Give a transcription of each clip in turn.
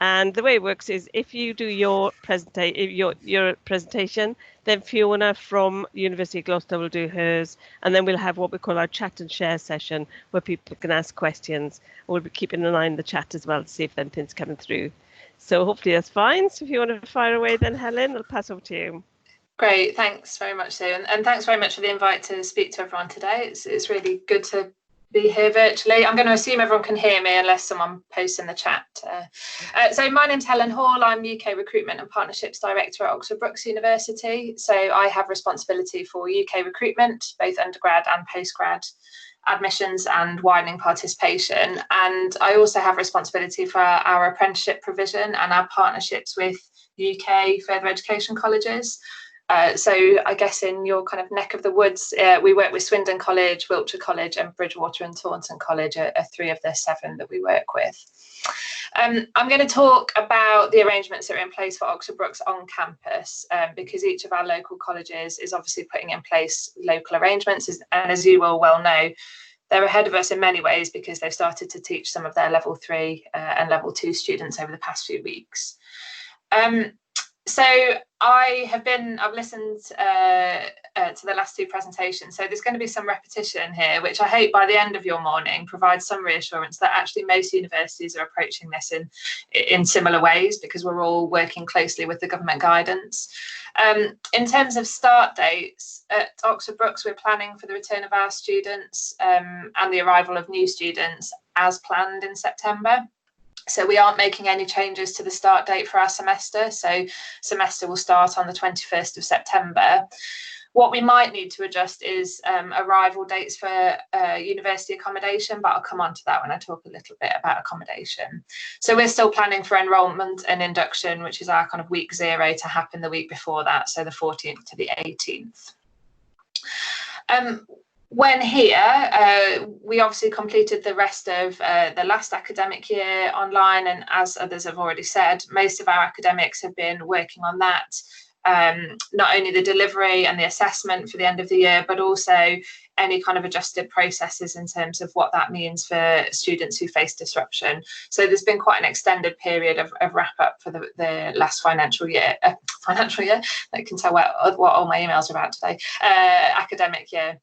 And the way it works is if you do your presentation, then Fiona from University of Gloucester will do hers, and then we'll have what we call our chat and share session where people can ask questions. We'll be keeping an eye on the chat as well to see if anything's coming through. So hopefully that's fine. So if you want to fire away then, Helen, I'll pass over to you. Great, thanks very much, Sue, and thanks very much for the invite to speak to everyone today. It's really good to be here virtually. I'm going to assume everyone can hear me unless someone posts in the chat. So my name's Helen Hall. I'm UK Recruitment and Partnerships Director at Oxford Brookes University. So I have responsibility for UK recruitment, both undergrad and postgrad admissions and widening participation. And I also have responsibility for our apprenticeship provision and our partnerships with UK further education colleges. So I guess in your kind of neck of the woods, we work with Swindon College, Wiltshire College and Bridgewater and Taunton College are 3 of the 7 that we work with. I'm going to talk about the arrangements that are in place for Oxford Brookes on campus, because each of our local colleges is obviously putting in place local arrangements. And as you will well know, they're ahead of us in many ways because they've started to teach some of their level 3 and level 2 students over the past few weeks. So I've listened to the last 2 presentations, so there's going to be some repetition here, which I hope by the end of your morning provides some reassurance that actually most universities are approaching this in similar ways, because we're all working closely with the government guidance. In terms of start dates, at Oxford Brookes, we're planning for the return of our students and the arrival of new students as planned in September. So we aren't making any changes to the start date for our semester. So semester will start on the 21st of September. What we might need to adjust is arrival dates for university accommodation, but I'll come on to that when I talk a little bit about accommodation. So we're still planning for enrolment and induction, which is our kind of week 0 to happen the week before that, so the 14th to the 18th. When here, we obviously completed the rest of the last academic year online, and as others have already said, most of our academics have been working on that. Not only the delivery and the assessment for the end of the year, but also any kind of adjusted processes in terms of what that means for students who face disruption. So there's been quite an extended period of wrap up for the last financial year. I can tell what all my emails are about today. Academic year.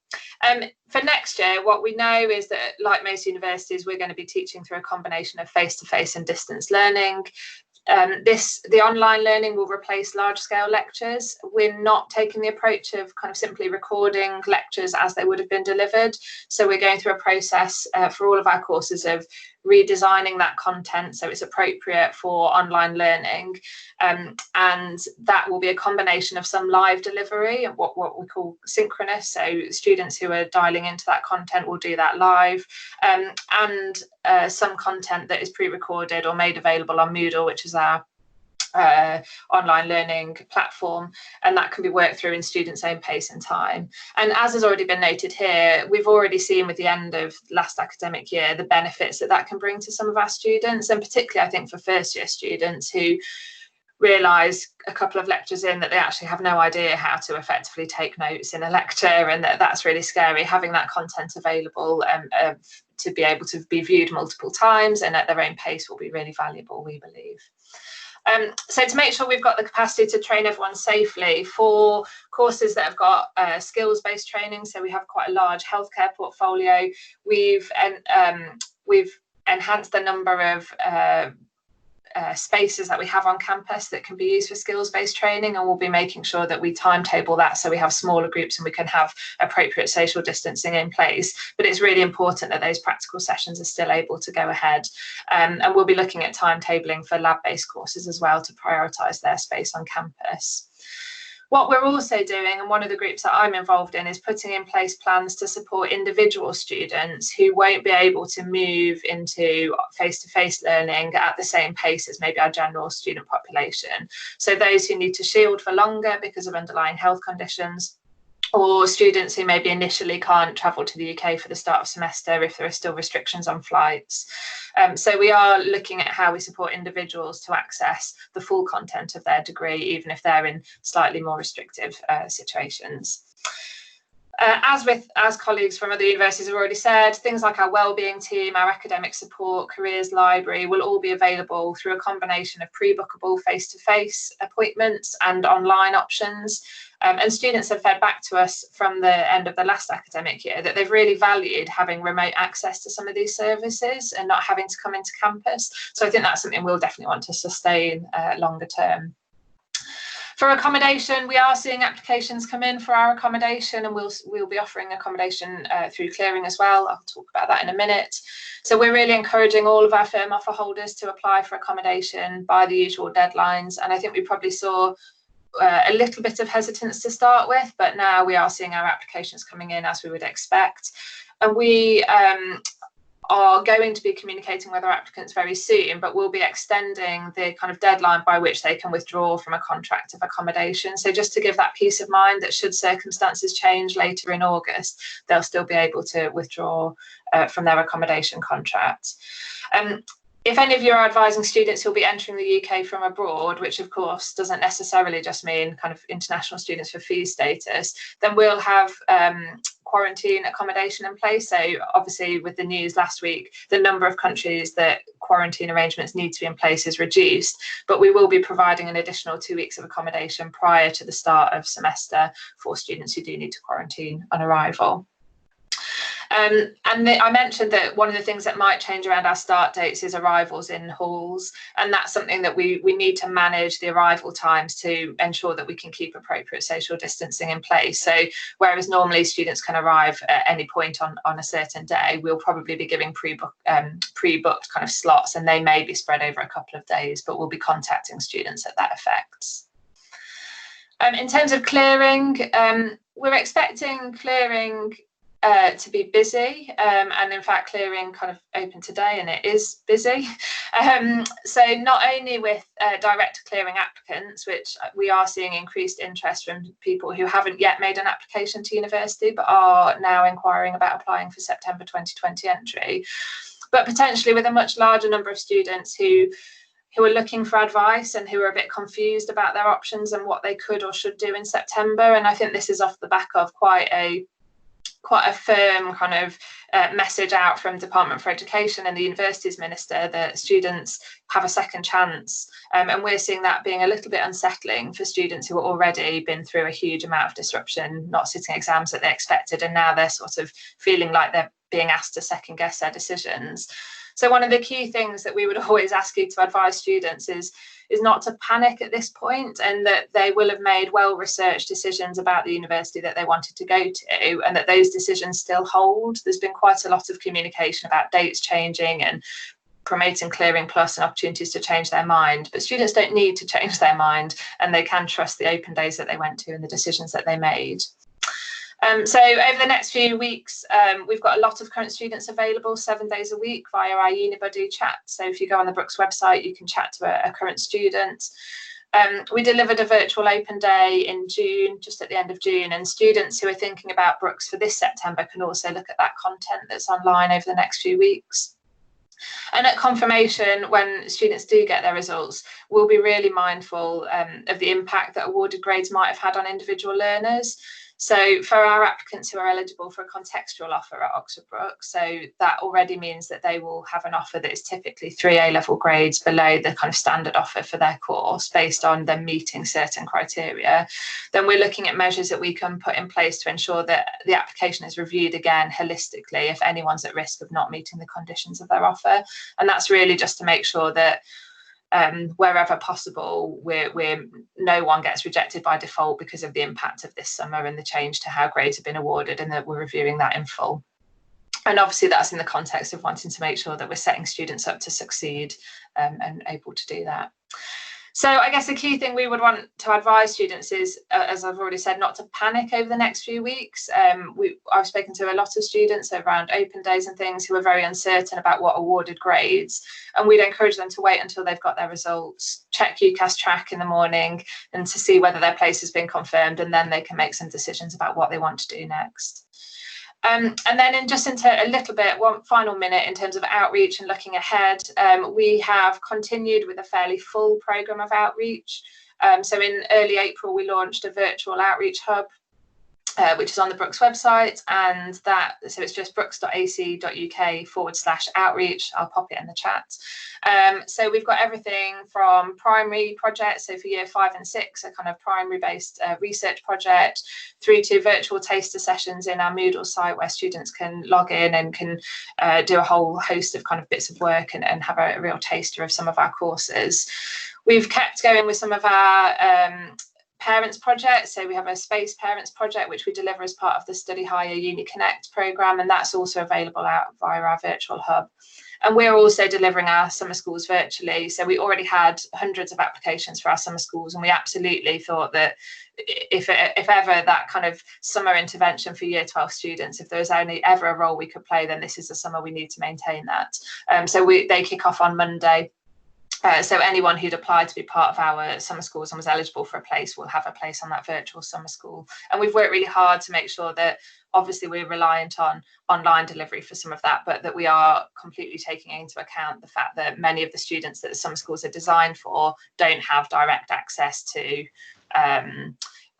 For next year, what we know is that, like most universities, we're going to be teaching through a combination of face-to-face and distance learning. The online learning will replace large-scale lectures. We're not taking the approach of kind of simply recording lectures as they would have been delivered. So we're going through a process for all of our courses of redesigning that content so it's appropriate for online learning, and that will be a combination of some live delivery and what we call synchronous, so students who are dialing into that content will do that live, and some content that is pre-recorded or made available on Moodle, which is our online learning platform, and that can be worked through in students' own pace and time. And as has already been noted here, we've already seen with the end of last academic year the benefits that can bring to some of our students, and particularly I think for first year students who realise a couple of lectures in that they actually have no idea how to effectively take notes in a lecture, and that's really scary. Having that content available to be able to be viewed multiple times and at their own pace will be really valuable, we believe. So to make sure we've got the capacity to train everyone safely for courses that have got skills-based training, so we have quite a large healthcare portfolio, we've enhanced the number of spaces that we have on campus that can be used for skills-based training, and we'll be making sure that we timetable that so we have smaller groups and we can have appropriate social distancing in place. But it's really important that those practical sessions are still able to go ahead, and we'll be looking at timetabling for lab-based courses as well to prioritise their space on campus. What we're also doing, and one of the groups that I'm involved in, is putting in place plans to support individual students who won't be able to move into face-to-face learning at the same pace as maybe our general student population. So those who need to shield for longer because of underlying health conditions, or students who maybe initially can't travel to the UK for the start of semester if there are still restrictions on flights. So we are looking at how we support individuals to access the full content of their degree, even if they're in slightly more restrictive situations. As colleagues from other universities have already said, things like our wellbeing team, our academic support, careers library will all be available through a combination of pre-bookable face-to-face appointments and online options. And students have fed back to us from the end of the last academic year that they've really valued having remote access to some of these services and not having to come into campus. So I think that's something we'll definitely want to sustain longer term. For accommodation, we are seeing applications come in for our accommodation, and we'll be offering accommodation through clearing as well. I'll talk about that in a minute. So we're really encouraging all of our firm offer holders to apply for accommodation by the usual deadlines. And I think we probably saw a little bit of hesitance to start with, but now we are seeing our applications coming in as we would expect. And we are going to be communicating with our applicants very soon, but we'll be extending the kind of deadline by which they can withdraw from a contract of accommodation. So just to give that peace of mind that should circumstances change later in August, they'll still be able to withdraw from their accommodation contract. If any of you are advising students who'll be entering the UK from abroad, which of course doesn't necessarily just mean kind of international students for fee status, then we'll have quarantine accommodation in place. So obviously with the news last week, the number of countries that quarantine arrangements need to be in place is reduced, but we will be providing an additional 2 weeks of accommodation prior to the start of semester for students who do need to quarantine on arrival. I mentioned that one of the things that might change around our start dates is arrivals in halls, and that's something that we need to manage the arrival times to ensure that we can keep appropriate social distancing in place. So whereas normally students can arrive at any point on a certain day, we'll probably be giving pre-booked kind of slots, and they may be spread over a couple of days, but we'll be contacting students at that effect. In terms of clearing, we're expecting clearing to be busy, and in fact clearing kind of open today and it is busy. So not only with direct clearing applicants, which we are seeing increased interest from people who haven't yet made an application to university but are now inquiring about applying for September 2020 entry, but potentially with a much larger number of students who are looking for advice and who are a bit confused about their options and what they could or should do in September. And I think this is off the back of quite a firm kind of message out from Department for Education and the Universities Minister that students have a second chance. And we're seeing that being a little bit unsettling for students who have already been through a huge amount of disruption, not sitting exams that they expected, and now they're sort of feeling like they're being asked to second guess their decisions. So one of the key things that we would always ask you to advise students is not to panic at this point, and that they will have made well-researched decisions about the university that they wanted to go to, and that those decisions still hold. There's been quite a lot of communication about dates changing and promoting Clearing Plus and opportunities to change their mind, but students don't need to change their mind, and they can trust the open days that they went to and the decisions that they made. So over the next few weeks, we've got a lot of current students available 7 days a week via our Unibuddy chat. So if you go on the Brookes website, you can chat to a current student. We delivered a virtual open day in June, just at the end of June, and students who are thinking about Brookes for this September can also look at that content that's online over the next few weeks. And at confirmation, when students do get their results, we'll be really mindful of the impact that awarded grades might have had on individual learners. So for our applicants who are eligible for a contextual offer at Oxford Brookes, so that already means that they will have an offer that is typically 3 A-level grades below the kind of standard offer for their course based on them meeting certain criteria. Then we're looking at measures that we can put in place to ensure that the application is reviewed again holistically if anyone's at risk of not meeting the conditions of their offer. And that's really just to make sure that wherever possible, no one gets rejected by default because of the impact of this summer and the change to how grades have been awarded, and that we're reviewing that in full. And obviously that's in the context of wanting to make sure that we're setting students up to succeed and able to do that. So I guess the key thing we would want to advise students is, as I've already said, not to panic over the next few weeks. I've spoken to a lot of students around open days and things who are very uncertain about what awarded grades, and we'd encourage them to wait until they've got their results, check UCAS track in the morning and to see whether their place has been confirmed, and then they can make some decisions about what they want to do next. And then into a little bit, one final minute in terms of outreach and looking ahead, we have continued with a fairly full programme of outreach. So in early April, we launched a virtual outreach hub. which is on the Brookes website, and so it's just brookes.ac.uk/outreach. I'll pop it in the chat. So we've got everything from primary projects, so for year 5 and 6, a kind of primary based research project, through to virtual taster sessions in our Moodle site where students can log in and can do a whole host of kind of bits of work and have a real taster of some of our courses. We've kept going with some of our parents project, so we have a space parents project which we deliver as part of the Study Higher Uni Connect programme, and that's also available out via our virtual hub. And we're also delivering our summer schools virtually, so we already had hundreds of applications for our summer schools, and we absolutely thought that if ever that kind of summer intervention for year 12 students, if there was only ever a role we could play, then this is the summer we need to maintain that. So they kick off on Monday. So anyone who'd applied to be part of our summer schools and was eligible for a place will have a place on that virtual summer school. And we've worked really hard to make sure that obviously we're reliant on online delivery for some of that, but that we are completely taking into account the fact that many of the students that the summer schools are designed for don't have direct access to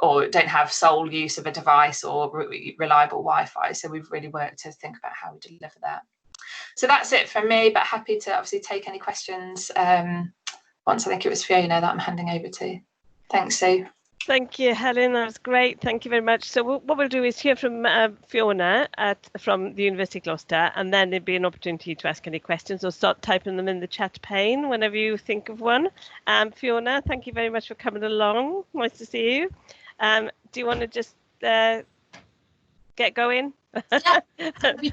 or don't have sole use of a device or reliable Wi-Fi. So we've really worked to think about how we deliver that. So that's it from me, but happy to obviously take any questions once I think it was Fiona that I'm handing over to. Thanks, Sue. Thank you, Helen. That was great. Thank you very much. So what we'll do is hear from Fiona from the University of Gloucester, and then there'll be an opportunity to ask any questions or start typing them in the chat pane whenever you think of one. Fiona, thank you very much for coming along. Nice to see you. Do you want to just get going? Yeah.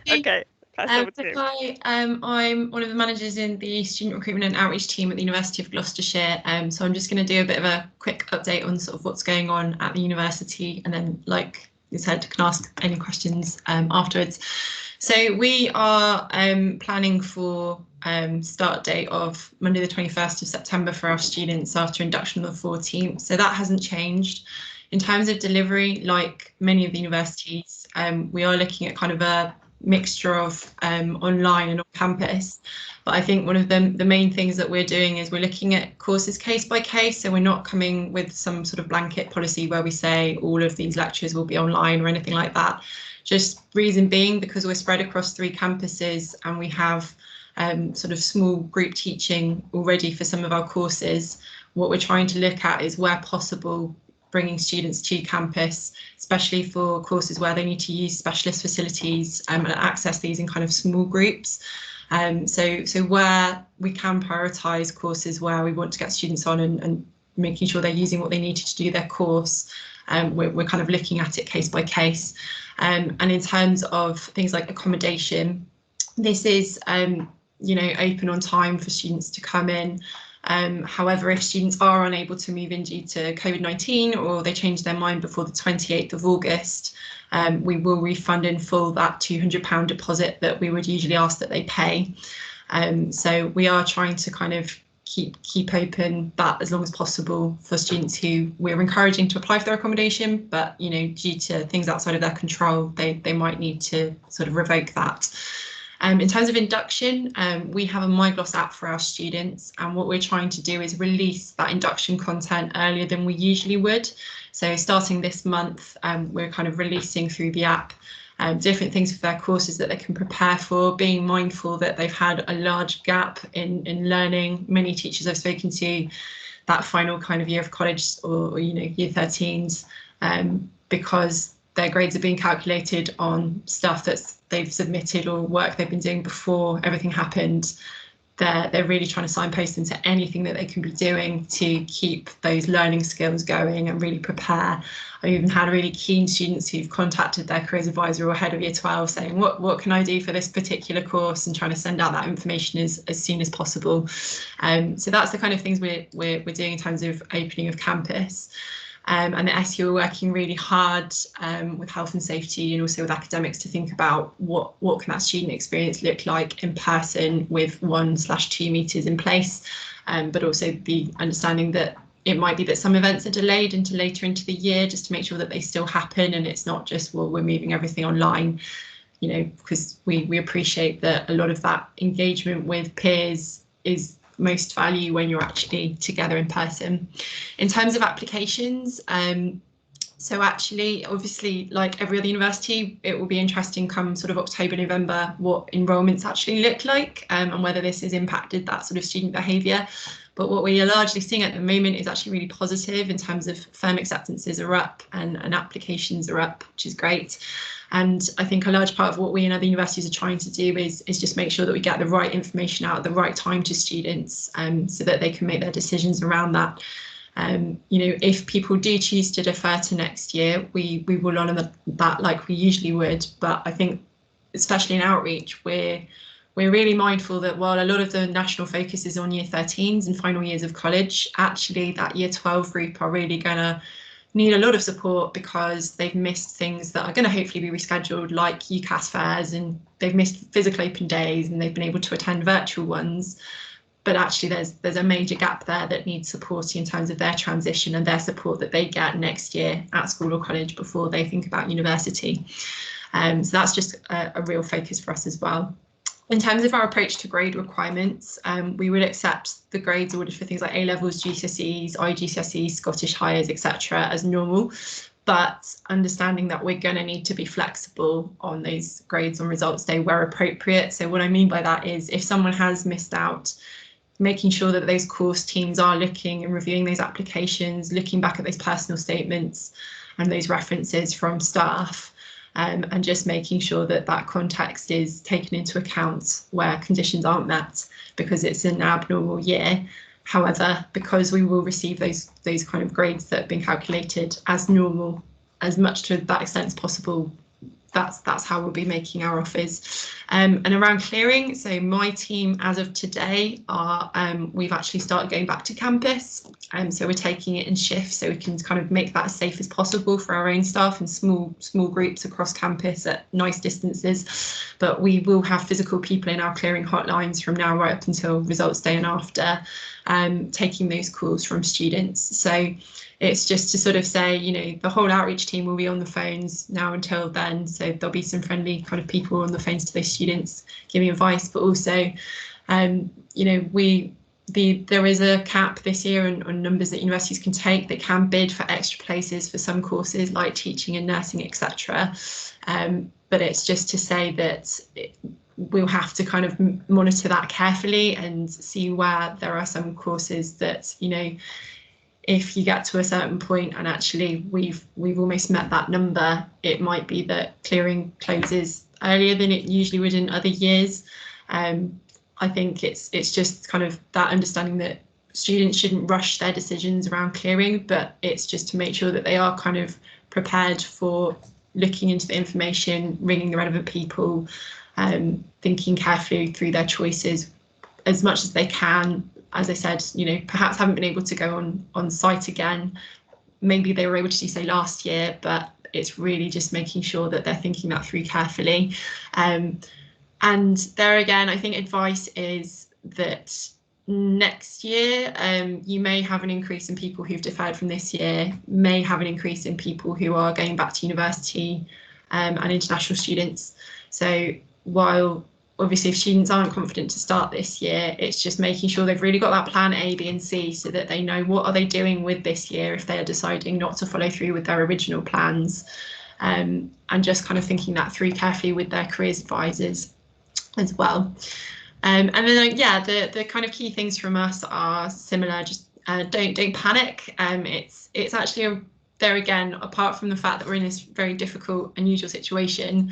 Okay. Hi, I'm one of the managers in the student recruitment and outreach team at the University of Gloucestershire. So I'm just going to do a bit of a quick update on sort of what's going on at the university, and then, like you said, can ask any questions afterwards. So we are planning for start date of Monday the 21st of September for our students after induction on the 14th. So that hasn't changed. In terms of delivery, like many of the universities, we are looking at kind of a mixture of online and on campus, but I think one of the main things that we're doing is we're looking at courses case by case, so we're not coming with some sort of blanket policy where we say all of these lectures will be online or anything like that. Just reason being, because we're spread across 3 campuses and we have sort of small group teaching already for some of our courses, what we're trying to look at is where possible bringing students to campus, especially for courses where they need to use specialist facilities and access these in kind of small groups. So where we can prioritise courses where we want to get students on and making sure they're using what they need to do their course, we're kind of looking at it case by case. And in terms of things like accommodation, this is open on time for students to come in. However, if students are unable to move in due to COVID-19 or they change their mind before the 28th of August, we will refund in full that £200 deposit that we would usually ask that they pay. So we are trying to kind of keep open that as long as possible for students who we're encouraging to apply for their accommodation, but due to things outside of their control, they might need to sort of revoke that. In terms of induction, we have a MyGloss app for our students, and what we're trying to do is release that induction content earlier than we usually would. So starting this month, we're kind of releasing through the app different things for their courses that they can prepare for, being mindful that they've had a large gap in learning. Many teachers I've spoken to, that final kind of year of college or year 13s, because their grades are being calculated on stuff that's they've submitted or work they've been doing before everything happened. They're really trying to signpost into anything that they can be doing to keep those learning skills going and really prepare. I've even had really keen students who've contacted their careers advisor or head of year 12 saying, what can I do for this particular course, and trying to send out that information as soon as possible. So that's the kind of things we're doing in terms of opening of campus. And the SU are working really hard with health and safety and also with academics to think about what can that student experience look like in person with 1/2 meters in place, but also the understanding that it might be that some events are delayed into later into the year, just to make sure that they still happen and it's not just, well, we're moving everything online, because we appreciate that a lot of that engagement with peers is most value when you're actually together in person. In terms of applications, So actually, obviously, like every other university, it will be interesting come sort of October, November, what enrolments actually look like, and whether this has impacted that sort of student behaviour. But what we are largely seeing at the moment is actually really positive in terms of firm acceptances are up and applications are up, which is great. And I think a large part of what we and other universities are trying to do is just make sure that we get the right information out at the right time to students, so that they can make their decisions around that. If people do choose to defer to next year, we will honour that like we usually would. But I think, especially in outreach, we're really mindful that while a lot of the national focus is on year 13s and final years of college, actually that year 12 group are really going to need a lot of support because they've missed things that are going to hopefully be rescheduled, like UCAS fairs, and they've missed physical open days and they've been able to attend virtual ones. But actually there's a major gap there that needs supporting in terms of their transition and their support that they get next year at school or college before they think about university. So that's just a real focus for us as well. In terms of our approach to grade requirements, we would accept the grades ordered for things like A-levels, GCSEs, IGCSEs, Scottish Highers, etc. as normal, but understanding that we're going to need to be flexible on those grades on results day where appropriate. So what I mean by that is if someone has missed out, making sure that those course teams are looking and reviewing those applications, looking back at those personal statements and those references from staff, and just making sure that that context is taken into account where conditions aren't met because it's an abnormal year. However, because we will receive those kind of grades that have been calculated as normal, as much to that extent as possible, that's how we'll be making our offers. And around clearing, so my team as of today are we've actually started going back to campus, so we're taking it in shifts so we can kind of make that as safe as possible for our own staff in small groups across campus at nice distances. But we will have physical people in our clearing hotlines from now right up until results day and after, taking those calls from students. So it's just to sort of say, the whole outreach team will be on the phones now until then. So there'll be some friendly kind of people on the phones to those students giving advice, but also, there is a cap this year on numbers that universities can take. They can bid for extra places for some courses like teaching and nursing, etc. But it's just to say that we'll have to kind of monitor that carefully and see where there are some courses that, if you get to a certain point and actually we've almost met that number, it might be that clearing closes earlier than it usually would in other years. I think it's just kind of that understanding that students shouldn't rush their decisions around clearing, but it's just to make sure that they are kind of prepared for looking into the information, ringing the relevant people, thinking carefully through their choices as much as they can. As I said, perhaps haven't been able to go on site again. Maybe they were able to do so last year, but it's really just making sure that they're thinking that through carefully. And there again, I think advice is that next year, you may have an increase in people who've deferred from this year, may have an increase in people who are going back to university, and international students. So while obviously if students aren't confident to start this year, it's just making sure they've really got that plan A, B and C so that they know what are they doing with this year if they are deciding not to follow through with their original plans, and just kind of thinking that through carefully with their careers advisors as well. And then the kind of key things from us are similar. Just don't panic. It's actually there again, apart from the fact that we're in this very difficult, unusual situation,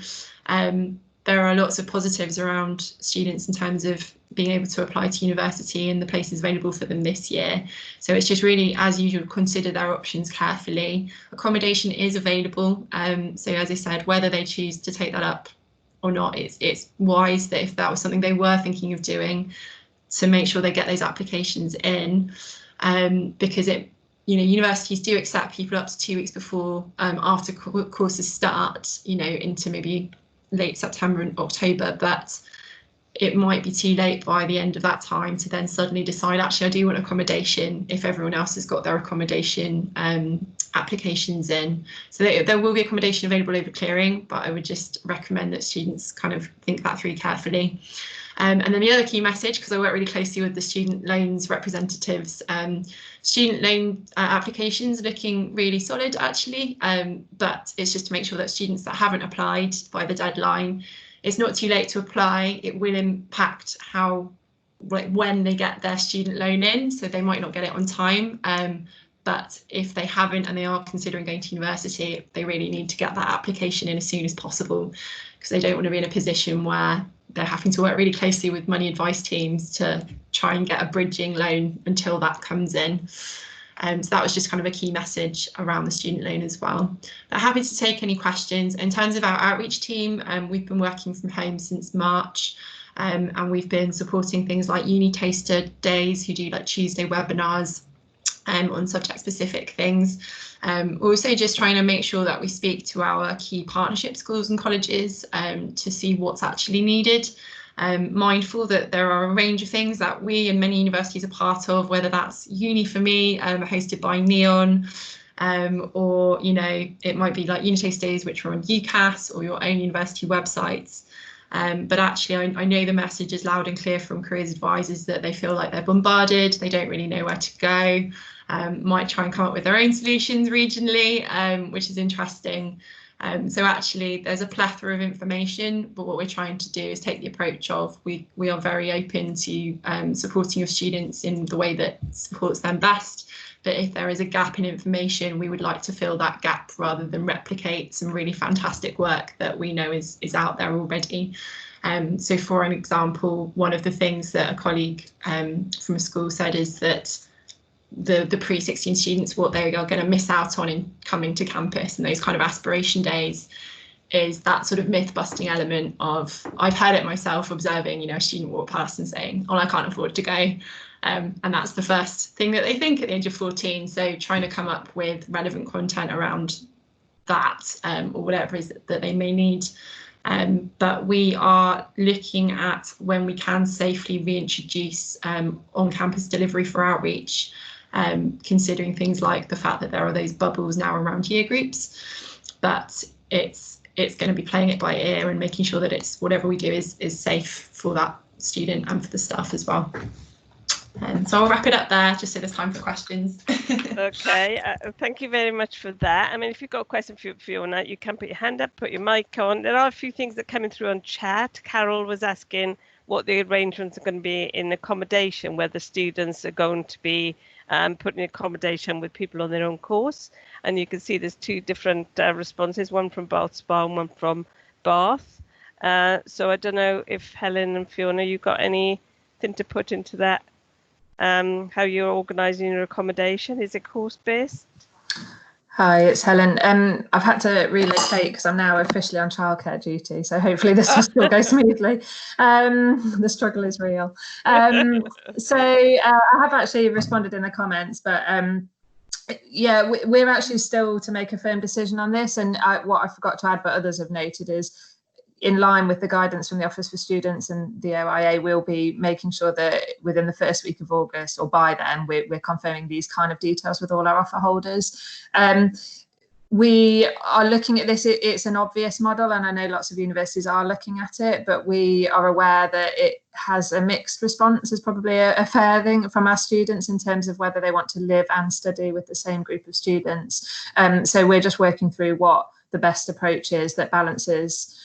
there are lots of positives around students in terms of being able to apply to university and the places available for them this year. So it's just really, as usual, consider their options carefully. Accommodation is available. So as I said, whether they choose to take that up or not, it's wise that if that was something they were thinking of doing, to make sure they get those applications in, because universities do accept people up to 2 weeks before, after courses start, into maybe late September and October, but it might be too late by the end of that time to then suddenly decide, actually, I do want accommodation if everyone else has got their accommodation applications in. So there will be accommodation available over clearing, but I would just recommend that students kind of think that through carefully. And then the other key message, because I work really closely with the student loans representatives, student loan applications looking really solid actually, but it's just to make sure that students that haven't applied by the deadline, it's not too late to apply. It will impact how, like, when they get their student loan in, so they might not get it on time. But if they haven't and they are considering going to university, they really need to get that application in as soon as possible, because they don't want to be in a position where they're having to work really closely with money advice teams to try and get a bridging loan until that comes in. So that was just kind of a key message around the student loan as well. But happy to take any questions. In terms of our outreach team, we've been working from home since March, and we've been supporting things like uni taster days, who do like Tuesday webinars on subject specific things. Also just trying to make sure that we speak to our key partnership schools and colleges to see what's actually needed. Mindful that there are a range of things that we and many universities are part of, whether that's Uni for Me, hosted by Neon, or, you know, it might be like Unitaste Days, which are on UCAS, or your own university websites. But actually, I know the message is loud and clear from careers advisors that they feel like they're bombarded, they don't really know where to go, might try and come up with their own solutions regionally, which is interesting. So actually, there's a plethora of information, but what we're trying to do is take the approach of we are very open to supporting your students in the way that supports them best. But if there is a gap in information, we would like to fill that gap rather than replicate some really fantastic work that we know is out there already. So for an example, one of the things that a colleague from a school said is that the pre-16 students, what they are going to miss out on in coming to campus and those kind of aspiration days is that sort of myth-busting element of, I've heard it myself observing, you know, a student walk past and saying, oh, I can't afford to go. And that's the first thing that they think at the age of 14. So trying to come up with relevant content around that, or whatever it is that they may need. But we are looking at when we can safely reintroduce on-campus delivery for outreach, considering things like the fact that there are those bubbles now around year groups. But it's going to be playing it by ear and making sure that it's whatever we do is safe for that student and for the staff as well. So I'll wrap it up there, just so there's time for questions. Okay, thank you very much for that. I mean, if you've got a question for Fiona, you can put your hand up, put your mic on. There are a few things that are coming through on chat. Carol was asking what the arrangements are going to be in accommodation, whether students are going to be putting accommodation with people on their own course. And you can see there's two different responses, one from Bath Spa and one from Bath. So I don't know if Helen and Fiona, you've got anything to put into that? How you're organising your accommodation? Is it course-based? Hi, it's Helen. I've had to relocate because I'm now officially on childcare duty, so hopefully this will still go smoothly. The struggle is real. So I have actually responded in the comments, but yeah, we're actually still to make a firm decision on this. And what I forgot to add, but others have noted, is in line with the guidance from the Office for Students and the OIA, we'll be making sure that within the first week of August, or by then, we're confirming these kind of details with all our offer holders. We are looking at this. It's an obvious model, and I know lots of universities are looking at it, but we are aware that it has a mixed response, is probably a fair thing from our students in terms of whether they want to live and study with the same group of students. So we're just working through what the best approach is that balances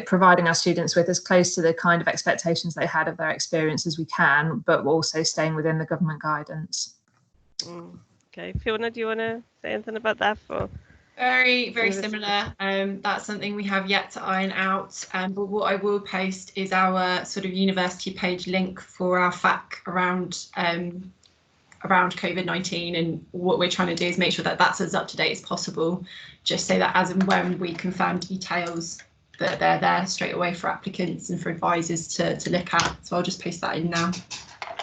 providing our students with as close to the kind of expectations they had of their experience as we can, but also staying within the government guidance. Okay, Fiona, do you want to say anything about that? Very similar. That's something we have yet to iron out. But what I will post is our sort of university page link for our FAQ around COVID-19, and what we're trying to do is make sure that that's as up to date as possible, just so that as and when we confirm details, that they're there straight away for applicants and for advisors to look at. So I'll just post that in now.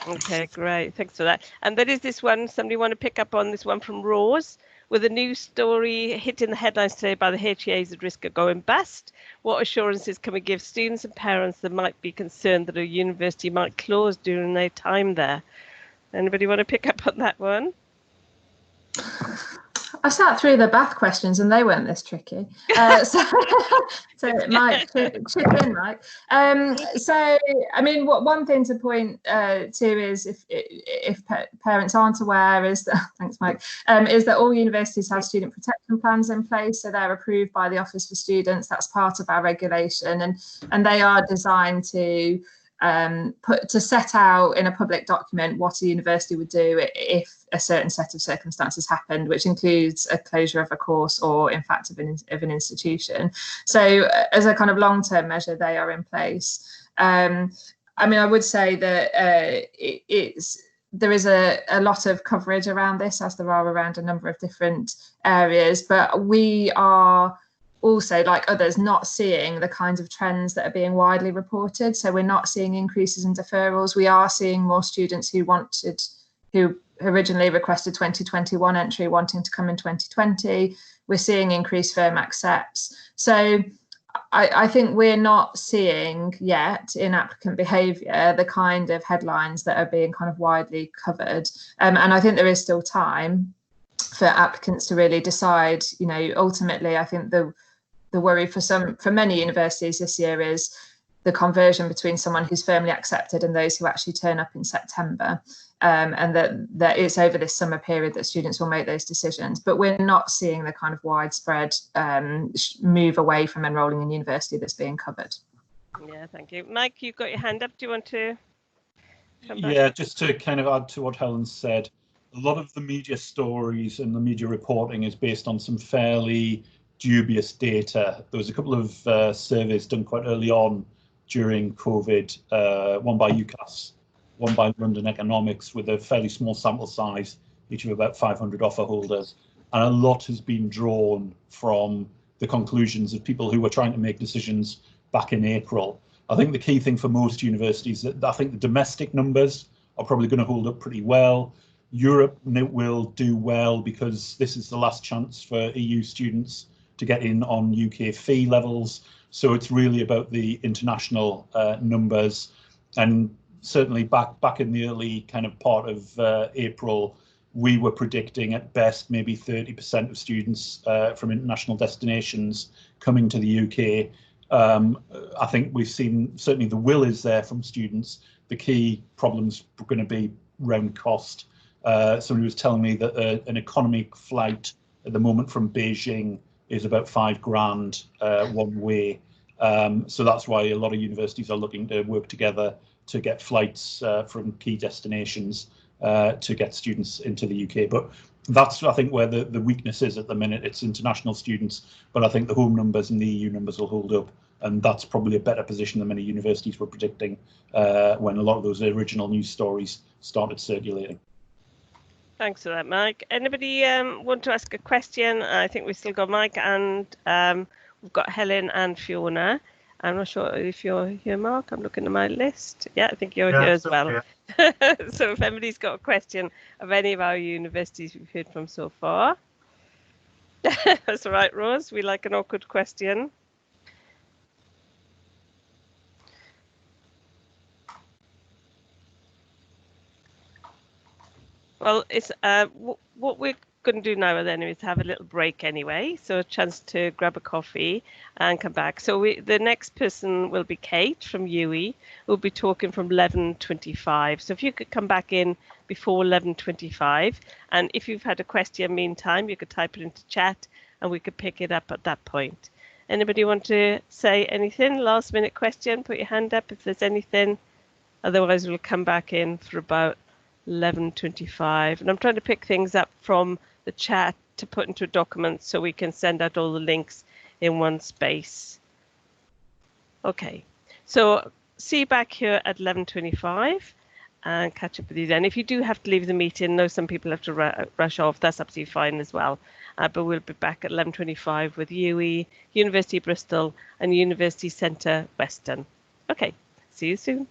Okay, great. Thanks for that. And there is this one, somebody want to pick up on this one from Rose, with a new story hitting the headlines today by the HEAs at risk of going bust. What assurances can we give students and parents that might be concerned that a university might close during their time there? Anybody want to pick up on that one? I sat through the Bath questions and they weren't this tricky. So Mike, chip in, Mike. So, I mean, one thing to point to is if parents aren't aware is that, thanks, Mike, is that all universities have student protection plans in place. So they're approved by the Office for Students. That's part of our regulation, and they are designed to set out in a public document what a university would do if a certain set of circumstances happened, which includes a closure of a course or, in fact, of an institution. So as a kind of long-term measure, they are in place. I mean, I would say that there is a lot of coverage around this, as there are around a number of different areas, but we are also, like others, not seeing the kinds of trends that are being widely reported. So we're not seeing increases in deferrals. We are seeing more students who originally requested 2021 entry wanting to come in 2020. We're seeing increased firm accepts. So I think we're not seeing yet in applicant behaviour the kind of headlines that are being kind of widely covered. And I think there is still time for applicants to really decide. You know, ultimately, I think the worry for many universities this year is the conversion between someone who's firmly accepted and those who actually turn up in September, and that it's over this summer period that students will make those decisions. But we're not seeing the kind of widespread move away from enrolling in university that's being covered. Yeah, thank you. Mike, you've got your hand up. Do you want to come back? Yeah, just to kind of add to what Helen said, a lot of the media stories and the media reporting is based on some fairly dubious data. There was a couple of surveys done quite early on during COVID, one by UCAS, one by London Economics, with a fairly small sample size, each of about 500 offer holders. And a lot has been drawn from the conclusions of people who were trying to make decisions back in April. I think the key thing for most universities, that I think the domestic numbers are probably going to hold up pretty well. Europe will do well because this is the last chance for EU students to get in on UK fee levels. So it's really about the international numbers. And certainly back in the early kind of part of April, we were predicting at best maybe 30% of students from international destinations coming to the UK. I think we've seen, certainly the will is there from students. The key problems are going to be around cost. Somebody was telling me that an economy flight at the moment from Beijing is about £5,000 one way. So that's why a lot of universities are looking to work together to get flights from key destinations to get students into the UK. But that's, I think, where the weakness is at the minute. It's international students, but I think the home numbers and the EU numbers will hold up. And that's probably a better position than many universities were predicting when a lot of those original news stories started circulating. Thanks for that, Mike. Anybody want to ask a question? I think we've still got Mike, and we've got Helen and Fiona. I'm not sure if you're here, Mark. I'm looking at my list. Yeah, I think you're here as well. So if anybody's got a question of any of our universities we've heard from so far. That's all right, Rose. We like an awkward question. Well, it's what we're going to do now then is have a little break anyway, so a chance to grab a coffee and come back. So the next person will be Kate from UE. We'll be talking from 11:25. So if you could come back in before 11:25, and if you've had a question meantime, you could type it into chat and we could pick it up at that point. Anybody want to say anything? Last minute question, put your hand up if there's anything. Otherwise, we'll come back in for about 11:25, and I'm trying to pick things up from the chat to put into a document so we can send out all the links in one space. Okay, so see you back here at 11:25 and catch up with you then. If you do have to leave the meeting, I know some people have to rush off, that's absolutely fine as well. But we'll be back at 11:25 with UE, University of Bristol and University Centre Western. Okay, see you soon.